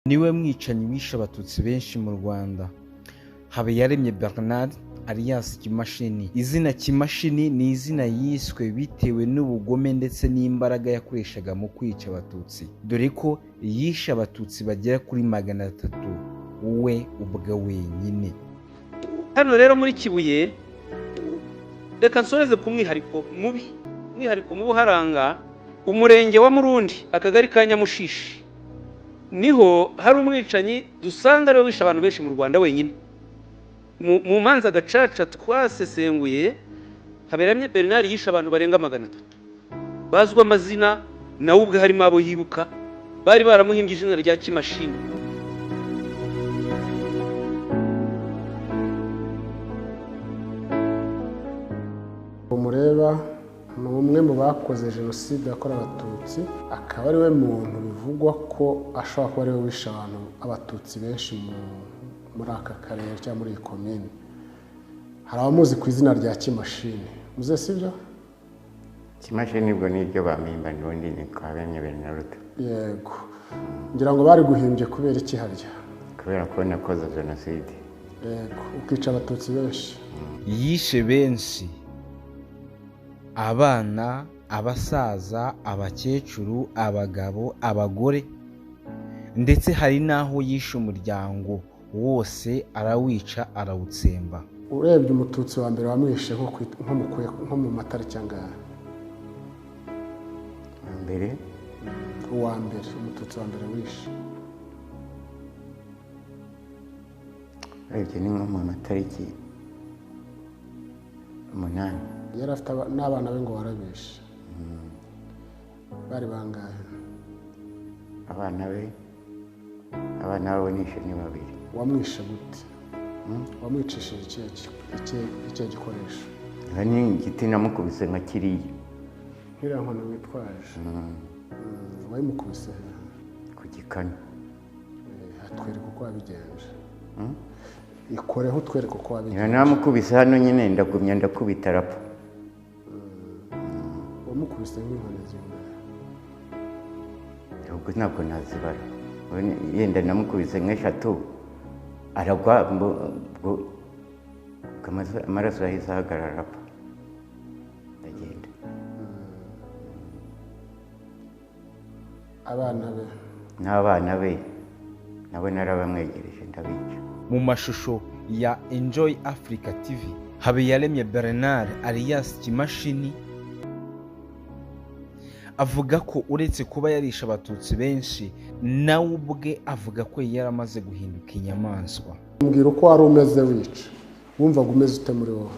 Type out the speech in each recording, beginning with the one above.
niwe mwicanyi wishe abatutsi benshi mu Rwanda. Habiyaremye Bernard alias Kimashini. Izina Kimashini ni izina yiswe bitewe n'ubugome ndetse n'imbaraga yakoreshaga mu kwica abatutsi, dore ko yishe abatutsi bagera kuri 300 we ubwa wenyine. Hano rero muri Kibuye reka nsoreze ku mwihariko mubi haranga umurenge wa Murundi, akagari ka Nyamushishi, niho hari umwicanyi dusanga rero wishe abantu benshi mu Rwanda wenyine. Mu manza gacaca twasesenguye, Habiyaremye Bernard yishe abantu barenga 300 bazwa amazina, nawe ubwe harimo abo yibuka bari baramuhimbye izina rya Kimashini. Umureba ni umwe mu bakoze jenoside yakorewe abatutsi, akaba ari we muntu bivugwa ko ashobora kuba ari we wishe abatutsi benshi muri aka karere cyangwa muri iyi komini. Hari abamuzi ku izina rya Kimashini, muze sibyo? Kimashini ubwo niryo bamimba n'ubundi ni Habiyaremye Bernard. Yego, ngira ngo bari guhimbye kubera iki harya? Kubera ko nakoze jenoside. Yego, ukica abatutsi benshi. Yishe benshi, abana, abasaza, abakecuru, abagabo, abagore, ndetse hari naho yishe umuryango wose arawica arawutsemba. Urebye umututsi wa mbere wamwishe nko mu matariki angahe? Uwa mbere, umututsi wa mbere wishe urebye ni nko mu matariki 8. yari afite n'abana be ngo warabishe. Bari bangahe abana babo? Nishe ni 2. Wamwishe gute? Wamwicishije ikihe gikoresho? Ni igiti namukubise nka kiriya. Nkiriya nkono witwaje? Wayimukubise ku gikanu. Hatwereka uko wabigenje. Ikoreho utwereka uko wabigenje. Namukubise hano nyine ndagumya ndakubita arapfa. Wamukubise nk'inkoni zingahe? Ubwo ntabwo nazibara, yenda namukubise nk'3 aragwa, amaraso yahise ahagarara arapfa, ndagenda. Abana be? N'abana be nabo narabamwegereje ndabica. Mu mashusho ya Enjoy Africa TV, Habiyaremye Bernard alias Kimashini avuga ko uretse kuba yarisha abatutsi benshi, nawe ubwe avuga ko yaramaze guhinduka inyamaswa. Mbwira uko wari umeze wica, wumvaga umeze ute muri wowe?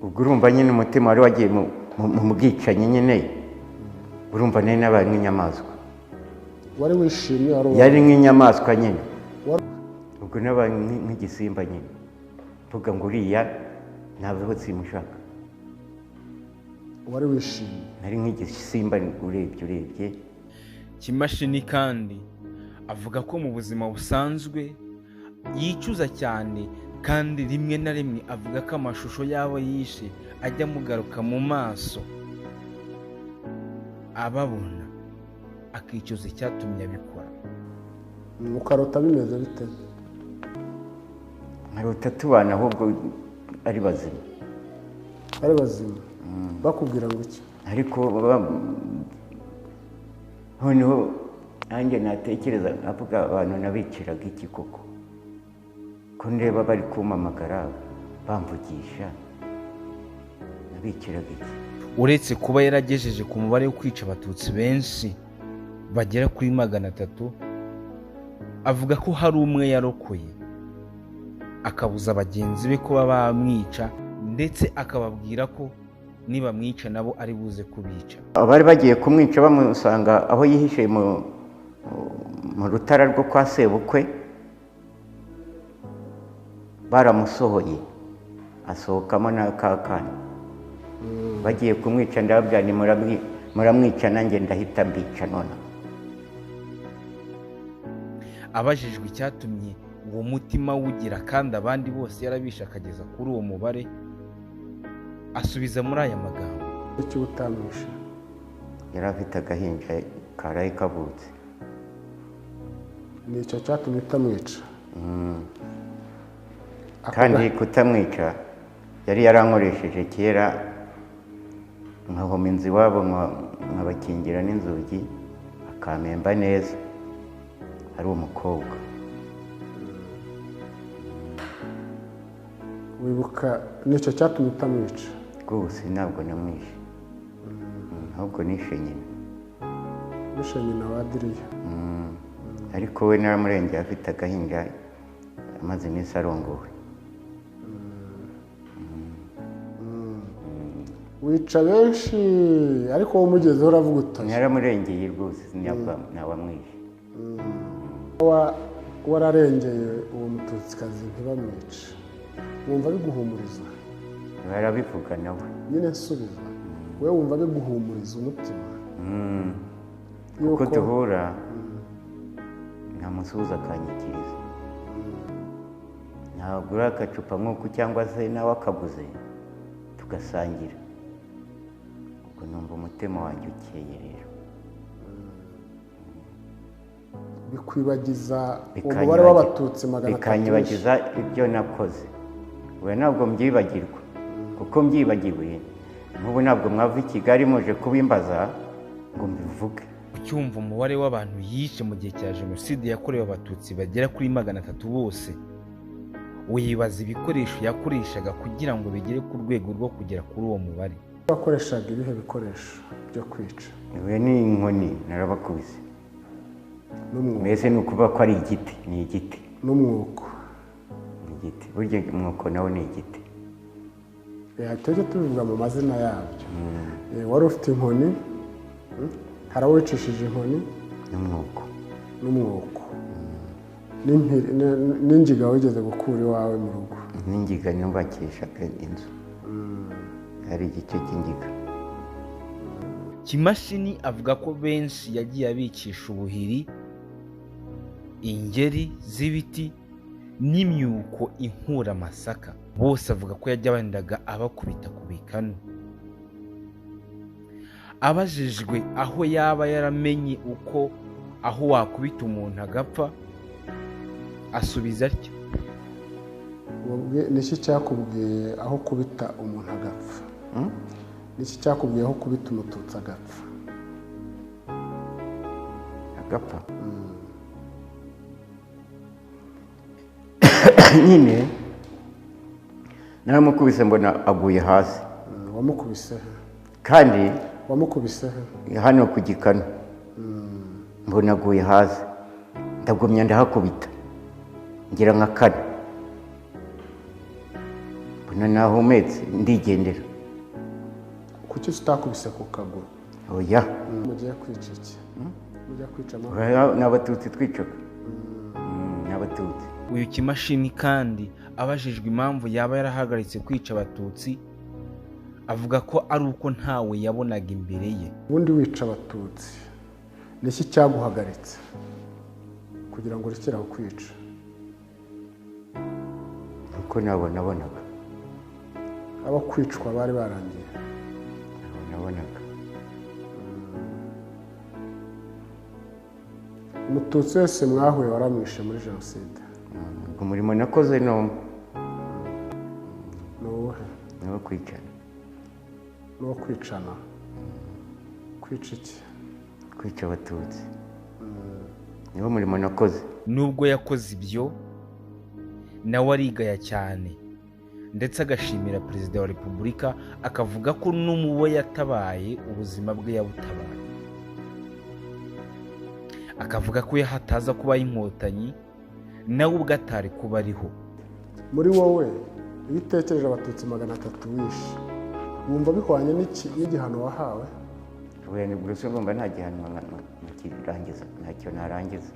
Ubwo urumva nyine umutima wari wagiye mu bwicanyi nyine, urumva nari nabaye nk'inyamaswa. Wari wishimye? Yari nk'inyamaswa nyine, ubwo nabaye nk'igisimba nyine, mvuga ngo uriya ntabwo simushaka. Wari wishimye? Nari nk'igisimba urebye. Kimashini kandi avuga ko mu buzima busanzwe yicuza cyane, kandi rimwe na rimwe avuga ko amashusho yabo yishe ajya mugaruka mu maso ababona, akicuza icyatumye abikora. Ukarota bimeze bite? Nkarota tubana ahubwo ari bazima. Ari bazima? Bakubwira ngo iki? Ariko noneho nanjye natekereza nkavuga abantu nabiciraga iki koko, ko ndeba bari kumpamagara bamvugisha, nabiciraga iki? Uretse kuba yaragejeje ku mubare wo kwica abatutsi benshi bagera kuri 300, avuga ko hari umwe yarokoye akabuza bagenzi be kuba bamwica, ndetse akababwira ko niba mwica nabo ari buze kubica. Abari bagiye kumwica bamusanga aho yihishe mu rutara rwo kwa sebukwe, baramusohoye asohokamo n'akakana. Bagiye kumwica ndababwira ni muramwica nanjye ndahita mbica none. Abajijwe icyatumye uwo mutima wugira kandi abandi bose yarabisha akageza kuri uwo mubare, asubiza muri aya magambo: Icyo utamwisha? Yari afite agahinja karaye kavutse. nicyo cyatumye utamwica. kandi kutamwica yari yarankoresheje kera nkahoma inzu iwabo nkabakingira n'inzugi akampemba neza ari umukobwa. wibuka nicyo cyatumye utamwica? rwose ntabwo namwishe, ahubwo nishe nyina. wishe nyina wa Adriya? ariko we naramurengeye afite agahinda amaze iminsi arongowe. wica benshi ariko wowe umugezeho uravuga uti naramurengeye rwose ntawamwishe. wararengeye uwo mututsikazi ntibamwice, wumva biguhumuriza? barabivuga nawe nyine nsubiza, wowe wumva biguhumuriza umutima? uko duhura ntamusuhuza akanyikiriza, ntagura agacupa nk'uku cyangwa se nawe akaguze tugasangira, ubwo numva umutima wanjye ukeye. Rero bikwibagiza umubare w'abatutsi 300? bikanyibagiza ibyo nakoze. we ntabwo mbyibagirwa, kuko mbyibagiwe n'ubu ntabwo mwava i Kigali muje kubimbaza ngo mbivuge. Ucyumva umubare w'abantu yishe mu gihe cya jenoside yakorewe abatutsi bagera kuri 300 bose, wibaza ibikoresho yakoreshaga kugira ngo bigere ku rwego rwo kugera kuri uwo mubare. wakoreshaga ibihe bikoresho byo kwica? we ni inkoni narabakubise, mbese ni ukuvuga ko ari igiti, ni igiti n'umwuko. igiti burya umwuko nawe ni igiti. tujye tubivuga mu mazina yabyo. wari ufite inkoni, hari aho wicishije inkoni n'umwuko n'ingiga wigeze gukura iwawe mu rugo? n'ingiga nubakishaga inzu, hari igice cy'ingiga. Kimashini avuga ko benshi yagiye abicisha ubuhiri, ingeri z'ibiti n'imyuko inkura amasaka. Bose avuga ko yajyabandaga abakubita ku bikanu. Abajijwe aho yaba yaramenye uko aho wakubita umuntu agapfa, asubiza atyo: niki cyakubwiye aho kubita umuntu agapfa? niki cyakubwiye aho kubita umututsi agapfa? agapfa nyine naramukubise mbona aguye hasi. wamukubise he? kandi wamukubise he? hano ku gikanu, mbona aguye hasi, ndagumya ndahakubita ngira nka kane, mbona nahumetse ndigendera. kuki utakubise ku kaguru? oya, mugiye kwica iki? mujya kwica n'abatutsi twicaga, n'abatutsi. Uyu Kimashini kandi abajijwe impamvu yaba yarahagaritse kwica abatutsi, avuga ko ari uko ntawe yabonaga imbere ye. ubundi wica abatutsi niki cyaguhagaritse kugira ngo urekere aho kwica? uko nabonaga abo kwicwa bari barangiye? nabonaga umututsi wese mwahuye waramwishe muri jenoside? ubwo umurimo nakoze ni uwuhe? ni uwo kwicana. ni uwo kwicana? kwica iki? kwica abatutsi niwo murimo nakoze. Nubwo yakoze ibyo, nawe arigaya cyane, ndetse agashimira Perezida wa Repubulika, akavuga ko n'umubo yatabaye ubuzima bwe yabutabaye. Akavuga ko yahataza kuba inkotanyi nawe ubwo atari kuba ariho. muri wowe iyo utekereje abatutsi 300 wishe, wumva bihwanye n'igihano wahawe? we ni bwose ngomba nta gihano nakirangiza, ntacyo narangiza.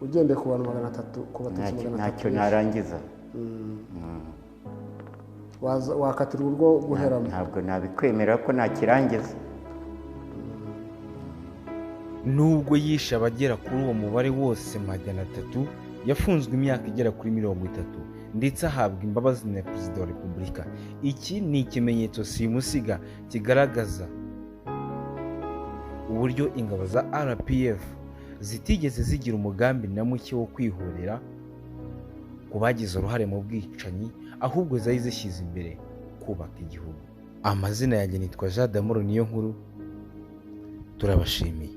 ugendeye ku bantu 300, ku batutsi 300 ntacyo narangiza. wakatirwa urwo guheramo? ntabwo nabikwemera ko nakirangiza. Nubwo yishe abagera kuri uwo mubare wose 300, yafunzwe imyaka igera kuri 30 ndetse ahabwa imbabazi na Perezida wa Repubulika. Iki ni ikimenyetso simusiga kigaragaza uburyo ingabo za RPF zitigeze zigira umugambi na muke wo kwihorera ku bagize uruhare mu bwicanyi, ahubwo zari zishyize imbere kubaka igihugu. Amazina yanjye nitwa Jean d'Amour Niyonkuru, turabashimiye.